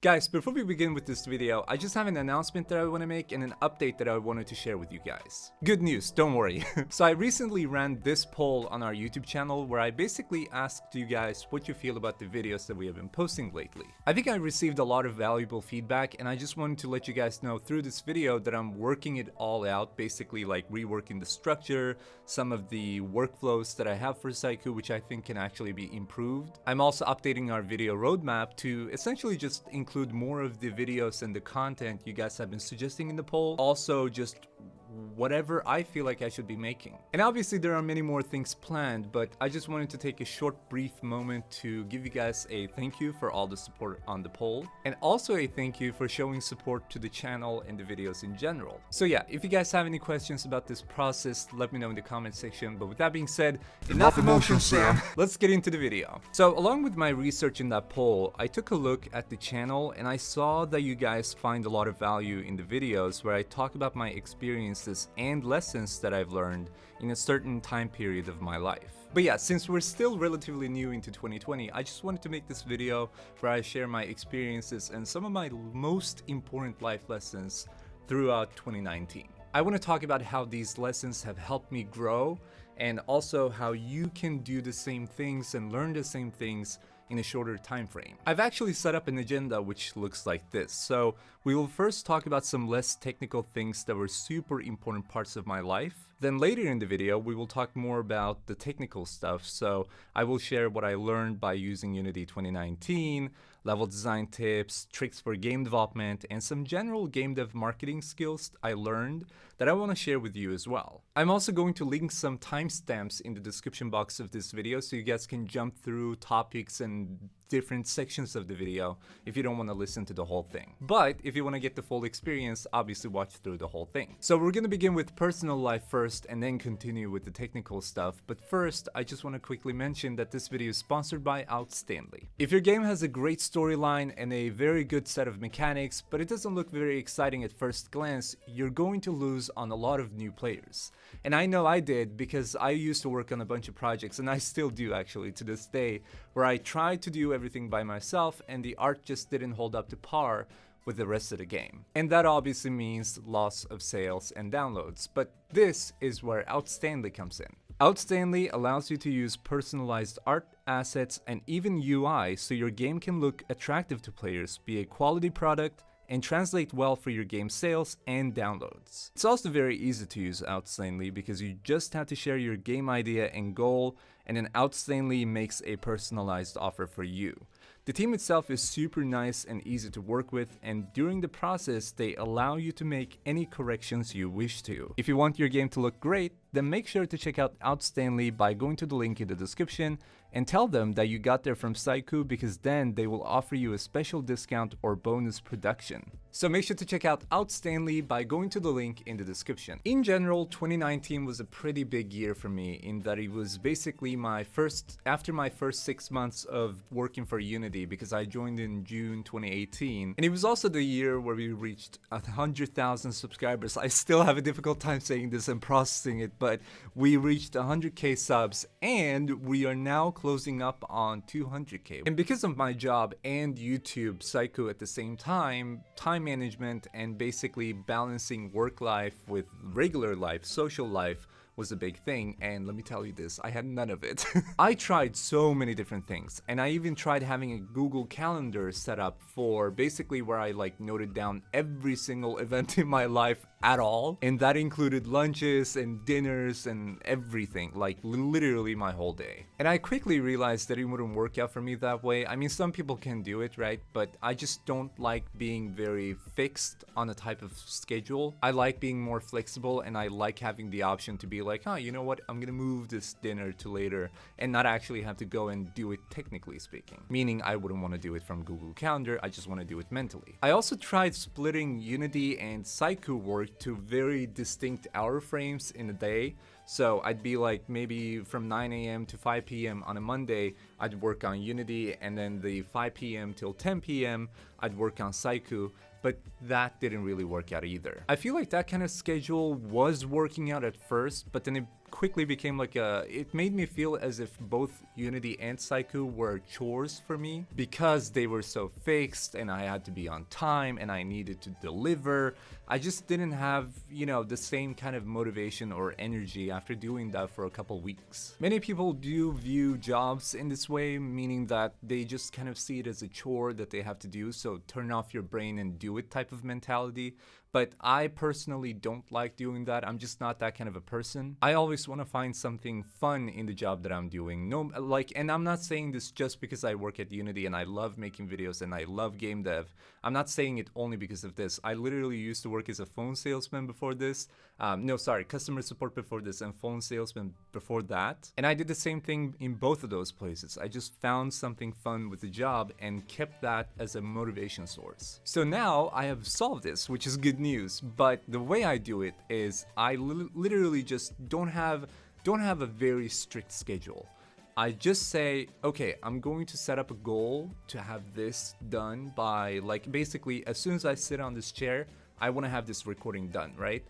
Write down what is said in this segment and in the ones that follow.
Guys, before we begin with this video, I just have an announcement that I want to make and an update that I wanted to share with you guys. Good news, don't worry. So I recently ran this poll on our YouTube channel where I basically asked you guys what you feel about the videos that we have been posting lately. I think I received a lot of valuable feedback and I just wanted to let you guys know through this video that I'm working it all out, basically like reworking the structure, some of the workflows that I have for Sykoo, which I think can actually be improved. I'm also updating our video roadmap to essentially just include more of the videos and the content you guys have been suggesting in the poll. Also just whatever I feel like I should be making. And obviously there are many more things planned, but I just wanted to take a short brief moment to give you guys a thank you for all the support on the poll, and also a thank you for showing support to the channel and the videos in general. So yeah, if you guys have any questions about this process, let me know in the comment section. But with that being said, enough emotion, Sam. Let's get into the video. So along with my research in that poll, I took a look at the channel and I saw that you guys find a lot of value in the videos where I talk about my experiences and lessons that I've learned in a certain time period of my life. But yeah, since we're still relatively new into 2020, I just wanted to make this video where I share my experiences and some of my most important life lessons throughout 2019. I want to talk about how these lessons have helped me grow and also how you can do the same things and learn the same things in a shorter time frame. I've actually set up an agenda which looks like this. So we will first talk about some less technical things that were super important parts of my life. Then later in the video, we will talk more about the technical stuff. So I will share what I learned by using Unity 2019, level design tips, tricks for game development, and some general game dev marketing skills I learned that I want to share with you as well. I'm also going to link some timestamps in the description box of this video so you guys can jump through topics and different sections of the video if you don't want to listen to the whole thing. But if you want to get the full experience, obviously watch through the whole thing. So we're going to begin with personal life first and then continue with the technical stuff. But first, I just want to quickly mention that this video is sponsored by Outstandly. If your game has a great storyline and a very good set of mechanics, but it doesn't look very exciting at first glance, you're going to lose on a lot of new players. And I know I did because I used to work on a bunch of projects, and I still do actually to this day, where I tried to do everything by myself and the art just didn't hold up to par with the rest of the game. And that obviously means loss of sales and downloads, but this is where Outstandly comes in. Outstandly allows you to use personalized art, assets, and even UI so your game can look attractive to players, be a quality product, and translate well for your game sales and downloads. It's also very easy to use Outstandly because you just have to share your game idea and goal, and then Outstandly makes a personalized offer for you. The team itself is super nice and easy to work with, and during the process they allow you to make any corrections you wish to. If you want your game to look great, then make sure to check out Outstandly by going to the link in the description and tell them that you got there from Sykoo, because then they will offer you a special discount or bonus production. So make sure to check out Outstandly by going to the link in the description. In general, 2019 was a pretty big year for me in that it was basically after my first 6 months of working for Unity, because I joined in June 2018. And it was also the year where we reached 100,000 subscribers. I still have a difficult time saying this and processing it, but we reached 100k subs and we are now closing up on 200k. And because of my job and YouTube Sykoo at the same time management and basically balancing work life with regular life, social life, was a big thing, and let me tell you this, I had none of it. I tried so many different things, and I even tried having a Google Calendar set up for basically where I like noted down every single event in my life at all, and that included lunches and dinners and everything, like literally my whole day. And I quickly realized that it wouldn't work out for me that way. I mean, some people can do it, right? But I just don't like being very fixed on a type of schedule. I like being more flexible, and I like having the option to be like, oh, you know what, I'm gonna move this dinner to later and not actually have to go and do it technically speaking. Meaning I wouldn't want to do it from Google Calendar, I just want to do it mentally. I also tried splitting Unity and Sykoo work to very distinct hour frames in a day. So I'd be like maybe from 9 a.m. to 5 p.m. on a Monday, I'd work on Unity, and then the 5 p.m. till 10 p.m. I'd work on Sykoo. But that didn't really work out either. I feel like that kind of schedule was working out at first, but then it quickly became like it made me feel as if both Unity and Sykoo were chores for me because they were so fixed and I had to be on time and I needed to deliver. I just didn't have, the same kind of motivation or energy after doing that for a couple weeks. Many people do view jobs in this way, meaning that they just kind of see it as a chore that they have to do, so turn off your brain and do it type of mentality. But I personally don't like doing that. I'm just not that kind of a person. I always want to find something fun in the job that I'm doing. And I'm not saying this just because I work at Unity and I love making videos and I love game dev. I'm not saying it only because of this. I literally used to work as a phone salesman before this. Customer support before this and phone salesman before that. And I did the same thing in both of those places. I just found something fun with the job and kept that as a motivation source. So now I have solved this, which is good news. But the way I do it is I literally just don't have a very strict schedule. I just say, okay, I'm going to set up a goal to have this done by, basically as soon as I sit on this chair, I want to have this recording done, right?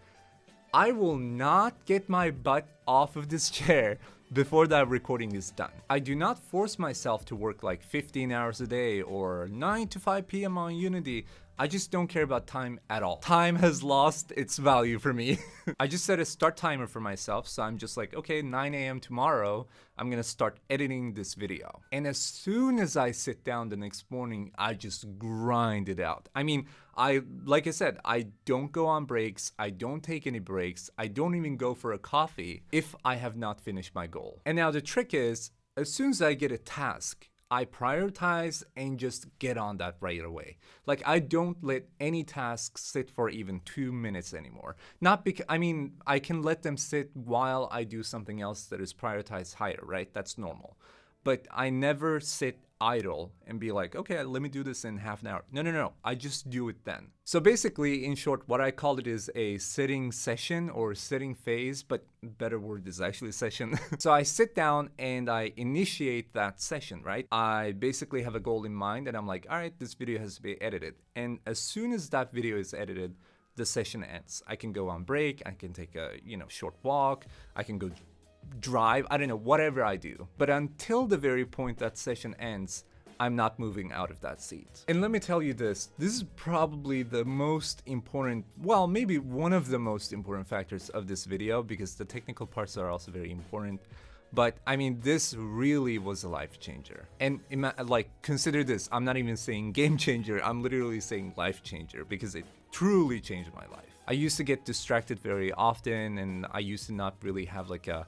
I will not get my butt off of this chair before that recording is done. I do not force myself to work 15 hours a day or 9 to 5 p.m. on Unity. I just don't care about time at all. Time has lost its value for me. I just set a start timer for myself, so I'm just like, okay, 9 a.m. tomorrow, I'm gonna start editing this video. And as soon as I sit down the next morning, I just grind it out. I mean, like I said, I don't go on breaks, I don't take any breaks, I don't even go for a coffee if I have not finished my goal. And now the trick is, as soon as I get a task, I prioritize and just get on that right away. I don't let any tasks sit for even 2 minutes anymore. Not because, I can let them sit while I do something else that is prioritized higher, right? That's normal. But I never sit idle and be like, okay, let me do this in half an hour. No. I just do it then. So basically, in short, what I call it is a sitting session or sitting phase, but better word is actually session. So I sit down and I initiate that session, right? I basically have a goal in mind and I'm like, all right, this video has to be edited. And as soon as that video is edited, the session ends. I can go on break, I can take a, short walk, I can go drive, I don't know, whatever I do. But until the very point that session ends, I'm not moving out of that seat. And let me tell you this is probably the most important, well, maybe one of the most important factors of this video, because the technical parts are also very important. But this really was a life changer. And consider this, I'm not even saying game changer, I'm literally saying life changer, because it truly changed my life. I used to get distracted very often and I used to not really have a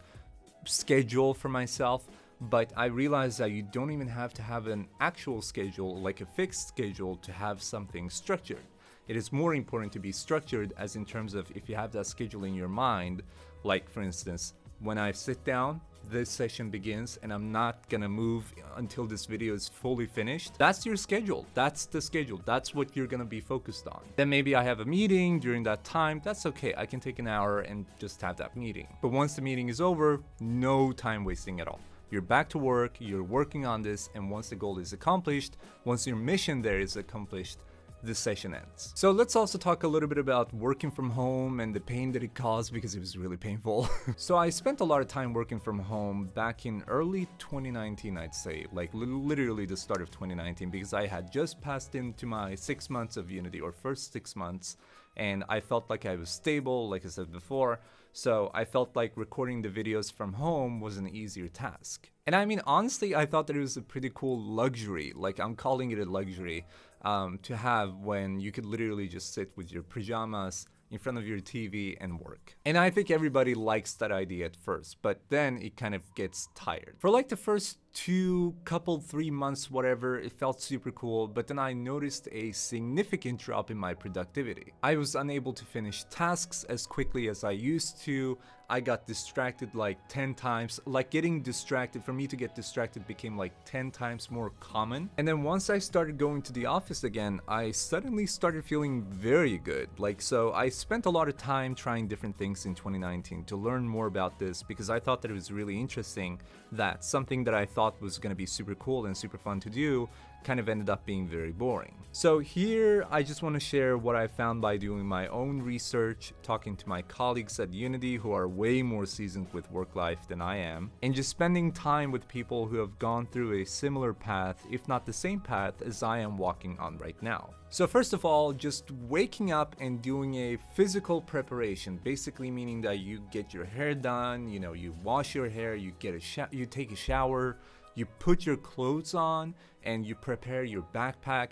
schedule for myself, but I realized that you don't even have to have an actual schedule, like a fixed schedule, to have something structured. It is more important to be structured, as in terms of if you have that schedule in your mind, for instance, when I sit down, this session begins and I'm not gonna move until this video is fully finished. That's your schedule. That's the schedule. That's what you're gonna be focused on. Then maybe I have a meeting during that time. That's okay. I can take an hour and just have that meeting. But once the meeting is over, no time wasting at all. You're back to work, you're working on this, and once the goal is accomplished, once your mission there is accomplished, this session ends. So let's also talk a little bit about working from home and the pain that it caused, because it was really painful. So I spent a lot of time working from home back in early 2019, I'd say, literally the start of 2019, because I had just passed into my 6 months of Unity, or first 6 months, and I felt like I was stable, like I said before. So I felt like recording the videos from home was an easier task. And honestly, I thought that it was a pretty cool luxury. I'm calling it a luxury to have, when you could literally just sit with your pajamas in front of your TV and work. And I think everybody likes that idea at first, but then it kind of gets tired. For the first 3 months, whatever, it felt super cool, but then I noticed a significant drop in my productivity. I was unable to finish tasks as quickly as I used to. I got distracted 10 times. Getting distracted, for me to get distracted became 10 times more common. And then once I started going to the office again, I suddenly started feeling very good. So I spent a lot of time trying different things in 2019 to learn more about this, because I thought that it was really interesting that something that I thought was going to be super cool and super fun to do kind of ended up being very boring. So here I just want to share what I found by doing my own research, talking to my colleagues at Unity who are way more seasoned with work life than I am, and just spending time with people who have gone through a similar path, if not the same path as I am walking on right now. So first of all, just waking up and doing a physical preparation, basically meaning that you get your hair done, you wash your hair, you take a shower, you put your clothes on, and you prepare your backpack.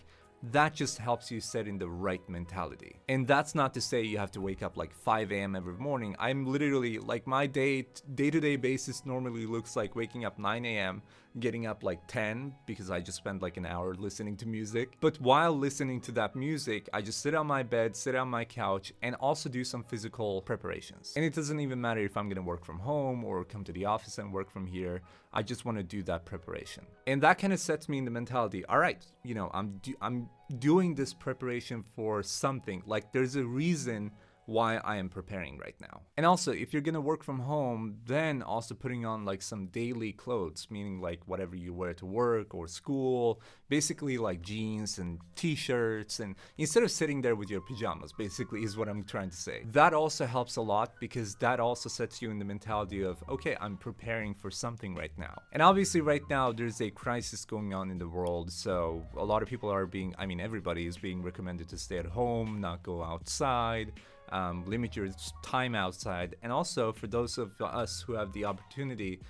That just helps you set in the right mentality. And that's not to say you have to wake up like 5 a.m. every morning. I'm literally like, my day-to-day basis normally looks like waking up 9 a.m., getting up like 10 because I just spent like an hour listening to music. But while listening to that music, I just sit on my bed, sit on my couch, and also do some physical preparations. And it doesn't even matter if I'm gonna work from home or come to the office and work from here. I just want to do that preparation. And that kind of sets me in the mentality, all right, I'm doing this preparation for something. Like, there's a reason why I am preparing right now. And also, if you're gonna work from home, then also putting on like some daily clothes, meaning like whatever you wear to work or school, basically like jeans and t-shirts, and instead of sitting there with your pajamas, basically is what I'm trying to say. That also helps a lot because that also sets you in the mentality of, okay, I'm preparing for something right now. And obviously right now there's a crisis going on in the world, so a lot of people are everybody is being recommended to stay at home, not go outside, limit your time outside. And also for those of us who have the opportunity,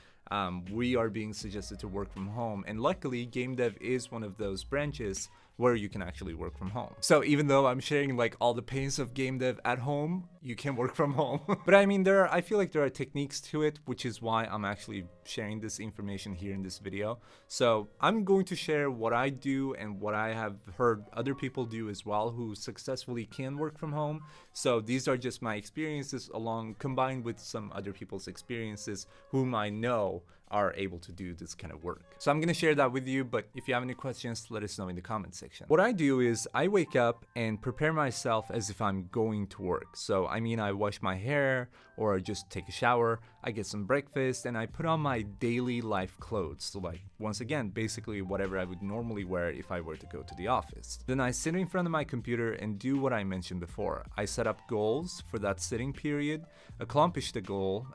we are being suggested to work from home, and luckily game dev is one of those branches where you can actually work from home. So even though I'm sharing like all the pains of game dev at home, you can work from home. But I feel like there are techniques to it, which is why I'm actually sharing this information here in this video. So I'm going to share what I do and what I have heard other people do as well who successfully can work from home. So these are just my experiences combined with some other people's experiences whom I know are able to do this kind of work. So I'm gonna share that with you, but if you have any questions, let us know in the comment section. What I do is I wake up and prepare myself as if I'm going to work. So I wash my hair or just take a shower, I get some breakfast, and I put on my daily life clothes. So like, once again, basically whatever I would normally wear if I were to go to the office. Then I sit in front of my computer and do what I mentioned before. I set up goals for that sitting period, accomplish the goal,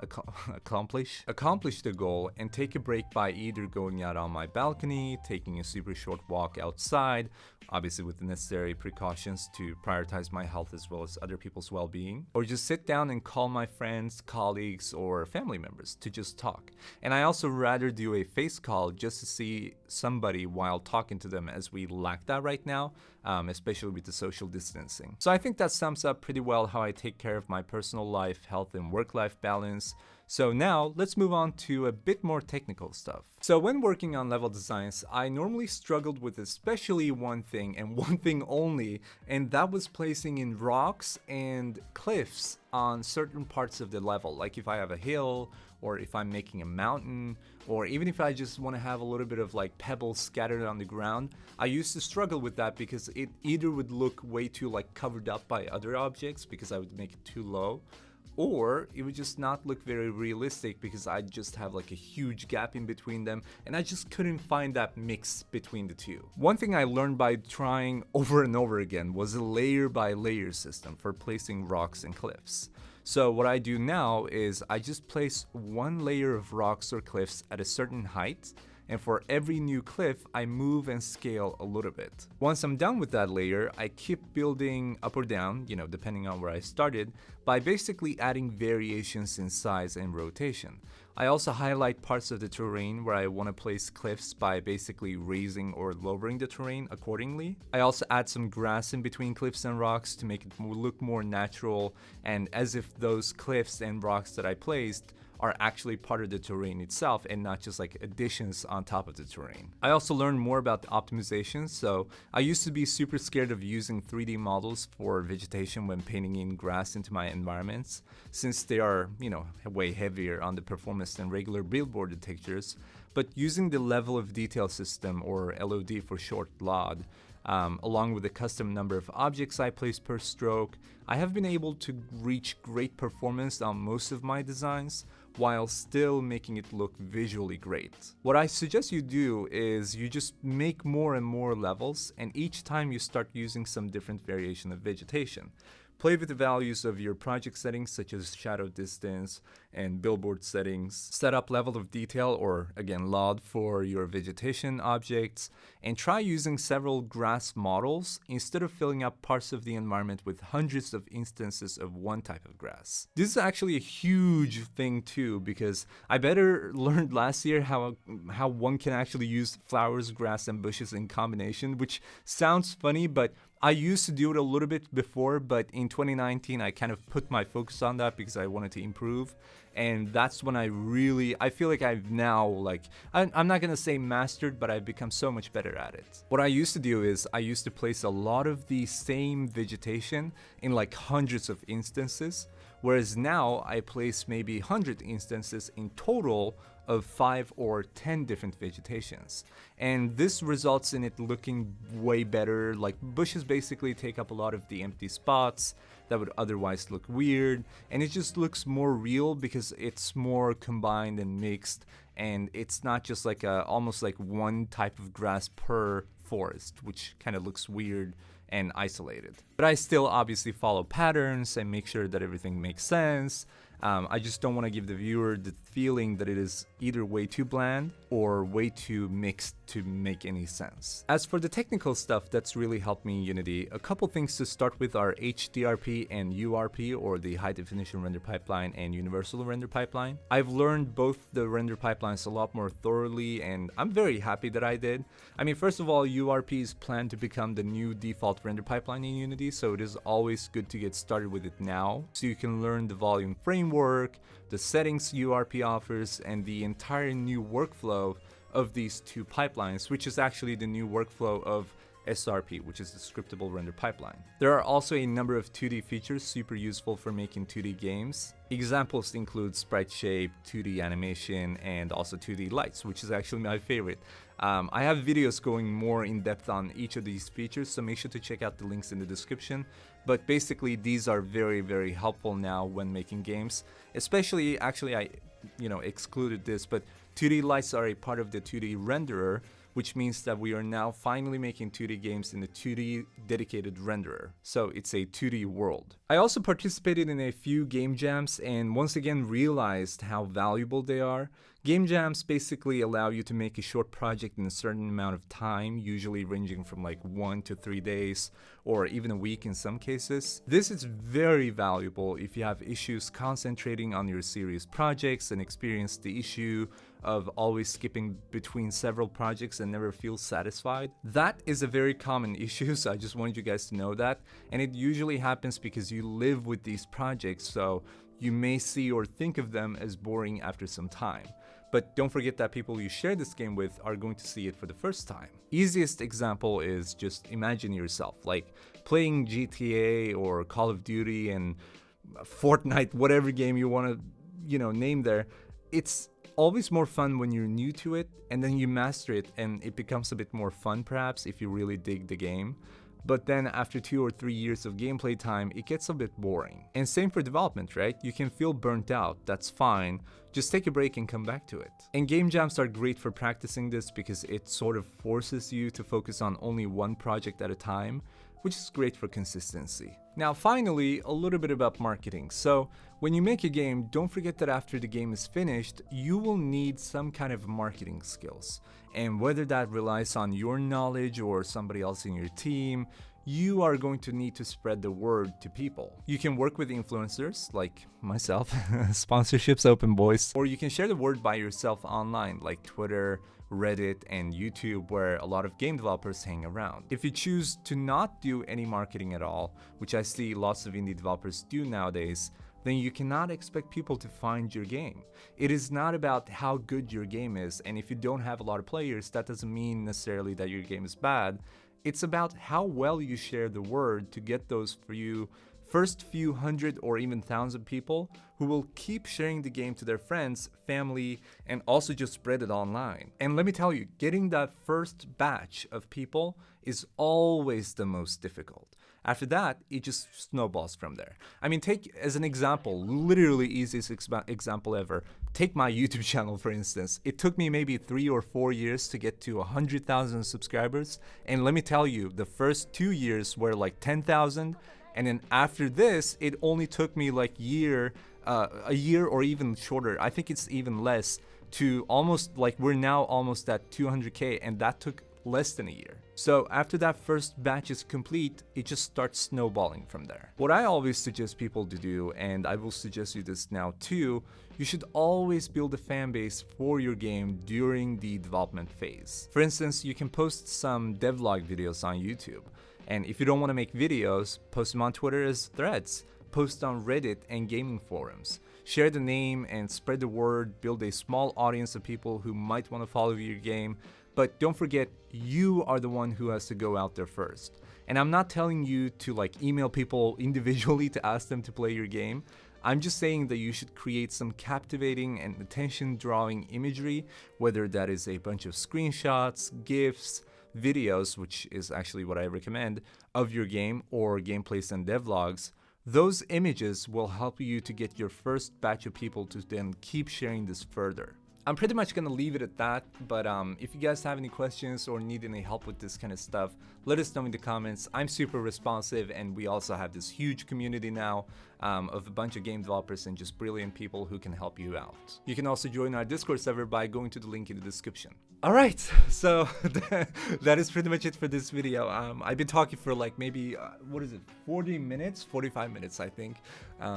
and take a break by either going out on my balcony, taking a super short walk outside, obviously with the necessary precautions to prioritize my health as well as other people's well-being, or just sit down and call my friends, colleagues, or family members to just talk. And I also rather do a face call just to see somebody while talking to them, as we lack that right now, especially with the social distancing. So I think that sums up pretty well how I take care of my personal life, health, and work-life balance. So now let's move on to a bit more technical stuff. So when working on level designs, I normally struggled with especially one thing and one thing only, and that was placing in rocks and cliffs on certain parts of the level. Like if I have a hill, or if I'm making a mountain, or even if I just want to have a little bit of like pebbles scattered on the ground, I used to struggle with that because it either would look way too like covered up by other objects because I would make it too low, or it would just not look very realistic because I just have like a huge gap in between them, and I just couldn't find that mix between the two. One thing I learned by trying over and over again was a layer by layer system for placing rocks and cliffs. So what I do now is I just place one layer of rocks or cliffs at a certain height, and for every new cliff, I move and scale a little bit. Once I'm done with that layer, I keep building up or down, depending on where I started, by basically adding variations in size and rotation. I also highlight parts of the terrain where I want to place cliffs by basically raising or lowering the terrain accordingly. I also add some grass in between cliffs and rocks to make it look more natural, and as if those cliffs and rocks that I placed are actually part of the terrain itself and not just like additions on top of the terrain. I also learned more about the optimization. So I used to be super scared of using 3D models for vegetation when painting in grass into my environments, since they are, way heavier on the performance than regular billboard textures. But using the level of detail system, or LOD for short LOD, along with the custom number of objects I place per stroke, I have been able to reach great performance on most of my designs while still making it look visually great. What I suggest you do is you just make more and more levels, and each time you start using some different variation of vegetation. Play with the values of your project settings such as shadow distance and billboard settings. Set up level of detail, or again LOD, for your vegetation objects, and try using several grass models instead of filling up parts of the environment with hundreds of instances of one type of grass. This is actually a huge thing too, because I better learned last year how one can actually use flowers, grass, and bushes in combination, which sounds funny, but I used to do it a little bit before, but in 2019 I kind of put my focus on that because I wanted to improve, and that's when I feel like I've now, I'm not gonna say mastered, but I've become so much better at it. What I used to do is I used to place a lot of the same vegetation in like hundreds of instances, whereas now I place maybe 100 instances in total of 5 or 10 different vegetations. And this results in it looking way better. Like bushes basically take up a lot of the empty spots that would otherwise look weird, and it just looks more real because it's more combined and mixed, and it's not just like almost like one type of grass per forest, which kind of looks weird and isolated. But I still obviously follow patterns and make sure that everything makes sense. I just don't want to give the viewer the feeling that it is either way too bland or way too mixed to make any sense. As for the technical stuff that's really helped me in Unity, a couple things to start with are HDRP and URP, or the High Definition Render Pipeline and Universal Render Pipeline. I've learned both the render pipelines a lot more thoroughly, and I'm very happy that I did. I mean, first of all, URP is planned to become the new default render pipeline in Unity, so it is always good to get started with it now, so you can learn the volume framework, the settings URP offers, and the entire new workflow of these two pipelines, which is actually the new workflow of SRP, which is the scriptable render pipeline. There are also a number of 2D features super useful for making 2D games. Examples include sprite shape, 2D animation, and also 2D lights, which is actually my favorite. I have videos going more in depth on each of these features, so make sure to check out the links in the description. But basically, these are very, very helpful now when making games. Especially, actually, I excluded this, but 2D lights are a part of the 2D renderer, which means that we are now finally making 2D games in the 2D dedicated renderer. So it's a 2D world. I also participated in a few game jams and once again realized how valuable they are. Game jams basically allow you to make a short project in a certain amount of time, usually ranging from like 1 to 3 days or even a week in some cases. This is very valuable if you have issues concentrating on your serious projects and experience the issue of always skipping between several projects and never feel satisfied. That is a very common issue, so I just wanted you guys to know that. And it usually happens because you live with these projects, so you may see or think of them as boring after some time. But don't forget that people you share this game with are going to see it for the first time. Easiest example is just imagine yourself, like playing GTA or Call of Duty and Fortnite, whatever game you want to, name there. It's always more fun when you're new to it, and then you master it, and it becomes a bit more fun perhaps if you really dig the game. But then after 2 or 3 years of gameplay time, it gets a bit boring. And same for development, right? You can feel burnt out, that's fine. Just take a break and come back to it. And game jams are great for practicing this because it sort of forces you to focus on only one project at a time, which is great for consistency. Now finally, a little bit about marketing. So when you make a game, don't forget that after the game is finished, you will need some kind of marketing skills. And whether that relies on your knowledge or somebody else in your team, you are going to need to spread the word to people. You can work with influencers like myself, sponsorships open boys, or you can share the word by yourself online like Twitter, Reddit, and YouTube, where a lot of game developers hang around. If you choose to not do any marketing at all, which I see lots of indie developers do nowadays, then you cannot expect people to find your game. It is not about how good your game is, and if you don't have a lot of players, that doesn't mean necessarily that your game is bad. It's about how well you share the word to get those few first few hundred or even thousand people who will keep sharing the game to their friends, family, and also just spread it online. And let me tell you, getting that first batch of people is always the most difficult. After that, it just snowballs from there. I mean, take as an example, literally easiest example ever. Take my YouTube channel, for instance. It took me maybe 3 or 4 years to get to 100,000 subscribers. And let me tell you, the first 2 years were like 10,000. And then after this, it only took me like a year or even shorter. I think it's even less, to almost, like, we're now almost at 200K, and that took less than a year. So after that first batch is complete, it just starts snowballing from there. What I always suggest people to do, and I will suggest you this now too, you should always build a fan base for your game during the development phase. For instance, you can post some devlog videos on YouTube. And if you don't want to make videos, post them on Twitter as threads. Post on Reddit and gaming forums. Share the name and spread the word, build a small audience of people who might want to follow your game. But don't forget, you are the one who has to go out there first. And I'm not telling you to like email people individually to ask them to play your game. I'm just saying that you should create some captivating and attention-drawing imagery, whether that is a bunch of screenshots, GIFs, videos, which is actually what I recommend, of your game, or gameplays and devlogs. Those images will help you to get your first batch of people to then keep sharing this further. I'm pretty much gonna leave it at that, but if you guys have any questions or need any help with this kind of stuff, let us know in the comments. I'm super responsive, and we also have this huge community now of a bunch of game developers and just brilliant people who can help you out. You can also join our Discord server by going to the link in the description. Alright, so that is pretty much it for this video. I've been talking for like maybe, 40 minutes? 45 minutes, I think.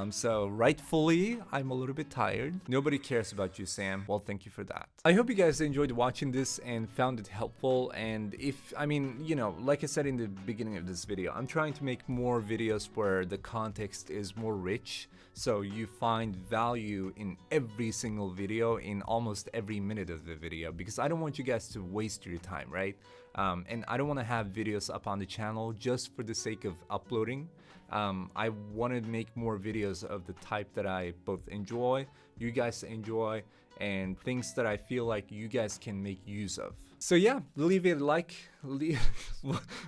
So rightfully, I'm a little bit tired. Nobody cares about you, Sam. Well, thank you for that. I hope you guys enjoyed watching this and found it helpful. And if, I mean, you know, like I said in the beginning of this video, I'm trying to make more videos where the context is more rich. So you find value in every single video, in almost every minute of the video, because I don't want you guys to waste your time, right? And I don't want to have videos up on the channel just for the sake of uploading. I want to make more videos of the type that I both enjoy, you guys enjoy, and things that I feel like you guys can make use of. So yeah, leave it a like.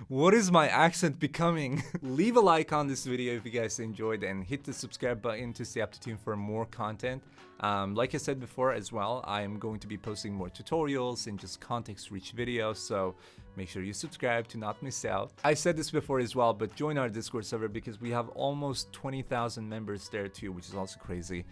What is my accent becoming? Leave a like on this video if you guys enjoyed, and hit the subscribe button to stay up to tune for more content. Like I said before as well, I am going to be posting more tutorials and just context-rich videos, so make sure you subscribe to not miss out. I said this before as well, but join our Discord server because we have almost 20,000 members there too, which is also crazy.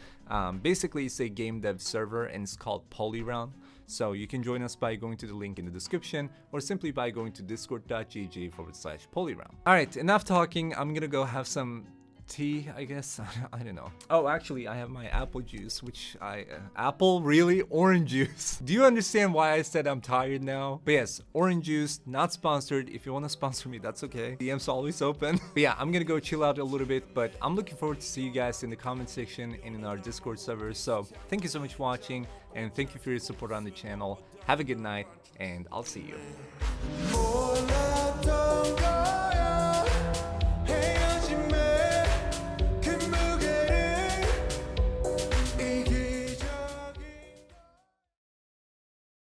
Basically, it's a game dev server and it's called Polyround. So you can join us by going to the link in the description, or simply by going to discord.gg/polyround. Alright, enough talking. I'm gonna go have some tea, I guess. I don't know. Oh, actually, I have my apple juice, which apple? Really? Orange juice. Do you understand why I said I'm tired now? But yes, orange juice, not sponsored. If you want to sponsor me, that's okay. DM's always open. But yeah, I'm gonna go chill out a little bit, but I'm looking forward to see you guys in the comment section and in our Discord server. So thank you so much for watching, and thank you for your support on the channel. Have a good night, and I'll see you.